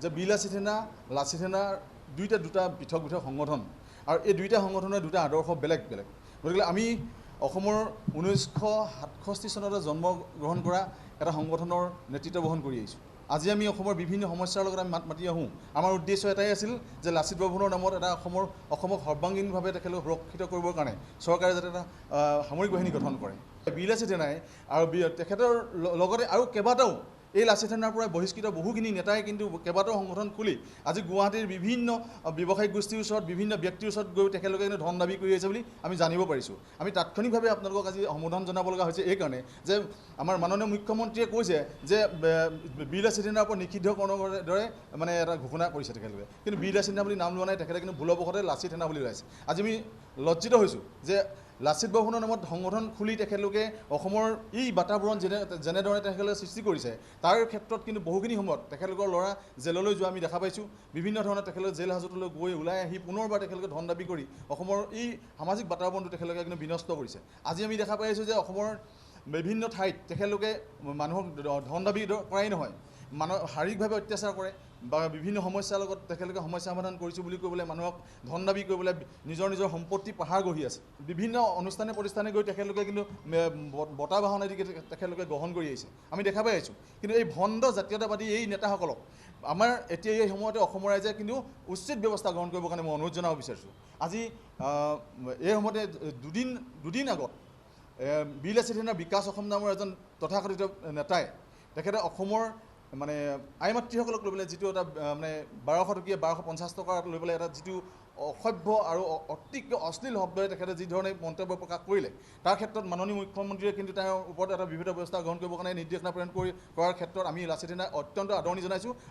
যে বিলাসী সেনা লাচিত সেনাৰ দুটা পৃথক সংগঠন আৰু এই দুইটা সংগঠনৰ দুটা আদৰ্শ বেলেগ বেলেগ গতিকে আমি অসমৰ 1967 চনতে জন্মগ্ৰহণ কৰা এটা সংগঠনৰ নেতৃত্ব বহন কৰি আহিছোঁ আজি আমি অসমৰ বিভিন্ন সমস্যাৰ লগত আমি মাত মাতি আহোঁ আমাৰ উদ্দেশ্য এটাই আছিল যে লাচিত বৰফুকনৰ নামত এটা অসমক সৰ্বাংগীনভাৱে তেখেতক সুৰক্ষিত কৰিবৰ কাৰণে চৰকাৰে যাতে এটা সামৰিক বাহিনী গঠন কৰে বিলাসী সেনাই আৰু তেখেতৰ লগতে আৰু কেইবাটাও এই লাচিত সেনাৰ পৰা বহিষ্কৃত বহুখিনি নেতাই কিন্তু কেইবাটাও সংগঠন খুলি আজি গুৱাহাটীৰ বিভিন্ন ব্যৱসায়িক গোষ্ঠীৰ ওচৰত বিভিন্ন ব্যক্তিৰ ওচৰত গৈ তেখেতলোকে কিন্তু ধন দাবী কৰি আছে বুলি আমি জানিব পাৰিছোঁ আমি তাৎক্ষণিকভাৱে আপোনালোকক আজি সম্বোধন জনাব লগা হৈছে এইকাৰণে যে আমাৰ মাননীয় মুখ্যমন্ত্ৰীয়ে কৈছে যে বিলাসী সেনাৰ ওপৰত নিষিদ্ধকৰণৰ দৰে মানে এটা ঘোষণা কৰিছে তেখেতলোকে কিন্তু বিলাসী সেনা বুলি নাম লোৱা নাই তেখেতে কিন্তু ভুলবশতে লাচিত সেনা বুলি ওলাইছে আজি আমি লজ্জিত হৈছোঁ যে লাচিত বৰফুকনৰ নামত সংগঠন খুলি তেখেতলোকে অসমৰ এই বাতাবৰণ যেনেদৰে তেখেতলোকে সৃষ্টি কৰিছে তাৰ ক্ষেত্ৰত কিন্তু বহুখিনি সময়ত তেখেতলোকৰ ল'ৰা জেললৈ যোৱা আমি দেখা পাইছোঁ বিভিন্ন ধৰণৰ তেখেতলোকে জেল হাজতলৈ গৈ ওলাই আহি পুনৰবাৰ তেখেতলোকে ধন দাবী কৰি অসমৰ এই সামাজিক বাতাবৰণটো তেখেতলোকে কিন্তু বিনষ্ট কৰিছে আজি আমি দেখা পাই আছোঁ যে অসমৰ বিভিন্ন ঠাইত তেখেতলোকে মানুহক ধন দাবী কৰাই নহয় শাৰীৰিকভাৱে অত্যাচাৰ কৰে বা বিভিন্ন সমস্যাৰ লগত তেখেতলোকে সমস্যা সমাধান কৰিছোঁ বুলি কৰিবলৈ মানুহক ধন দাবী কৰিবলৈ নিজৰ সম্পত্তি পাহাৰ গঢ়ি আছে বিভিন্ন অনুষ্ঠানে প্ৰতিষ্ঠানে গৈ তেখেতলোকে কিন্তু বঁটা বাহন আদি তেখেতলোকে গ্ৰহণ কৰি আহিছে আমি দেখা পাই আহিছোঁ কিন্তু এই ভণ্ড জাতীয়তাবাদী এই নেতাসকলক আমাৰ এতিয়া এই সময়তে অসমৰ ৰাইজে কিন্তু উচিত ব্যৱস্থা গ্ৰহণ কৰিবৰ কাৰণে মই অনুৰোধ জনাব বিচাৰিছোঁ আজি এই সময়তে দুদিন আগত বিলাসী সেনাৰ বিকাশ অসম নামৰ এজন তথাকথিত নেতাই তেখেতে অসমৰ মানে আই মাতৃসকলক লৈ পেলাই যিটো এটা মানে 1200 টকীয়া 1250 টকা লৈ পেলাই এটা যিটো অসভ্য আৰু অতিকৈ অশ্লীল শব্দৰে তেখেতে যি ধৰণে মন্তব্য প্ৰকাশ কৰিলে তাৰ ক্ষেত্ৰত মাননীয় মুখ্যমন্ত্ৰীয়ে কিন্তু তেওঁৰ ওপৰত এটা বিহিত ব্যৱস্থা গ্ৰহণ কৰিবৰ কাৰণে নিৰ্দেশনা প্ৰেৰণ কৰাৰ ক্ষেত্ৰত আমি লাচিত সেনাক অত্যন্ত আদৰণি জনাইছোঁ।